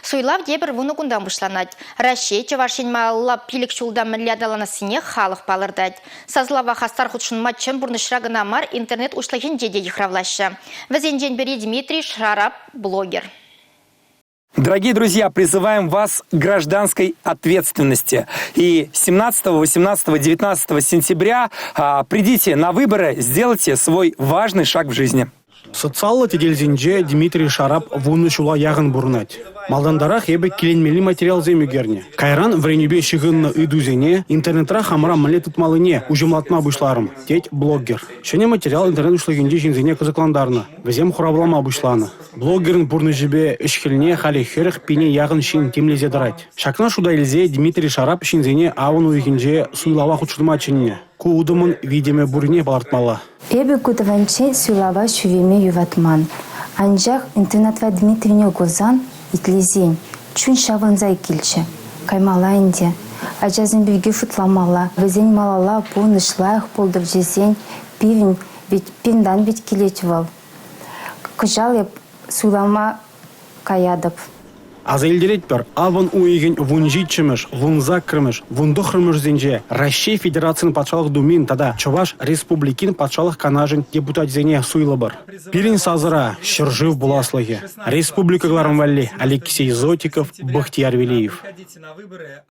Суйлав дебір вуны күндан бұшланад. Раши, Чавашин малла пилік шулдан миллиардаланасыне халық балырдад. Сазлава хастар худшын матчын бұрнышрагына мар интернет ұшлаген деде ехравлашы. Вазенжен бери Дмитрий Шарап, блогер. Дорогие друзья, призываем вас к гражданской ответственности. И 17, 18, 19 сентября придите на выборы, сделайте свой важный шаг в жизни. Социаллы теделзинже Дмитрий Шарап вуны шула яғын бұрынат. Малдандарах ебе келенмели материал земюгерне. Кайран вренебе шығынны идузене, интернетра хамара міле тұтмалыне, ұжымлатма бұшларым. Теть блогер. Шене материал интернет ұшлагенде жинзене қызықландарны. Візем хұрабылама бұшланы. Блогерін бұрны жібе ішкіліне халі херіх пене яғын шин темлезе дырать. Шакна шуда елзе Дмитрий Шарап шинзене ауын уйгенже суйлава худшылма чинне. Куудымын видеме бұрне балартмала. Эбі күдіванче суйлава шүвеме юватман. Анжақ интернетва Дмитрийне гозан итлезен. Чүн шавынзай келчі. Каймалайынде. Ажазын бүйге футламала. Візен малала бұн ішлайық болдып жезен. Пивін пендан бет келетівал. Күжал еп суйлама каядып. Азайлдерет бір, авын уйген вунжитчіміш, вунзак кірміш, вундохрымыш зенже, Россия Федерациян патшалық думен тада Чуваш Республикин патшалық канажын депутат зене суйлы бір. Пирин сазыра, шыржив буласлығы. Республикаларым вәлі Алексей Зотиков, Бахтияр Велиев.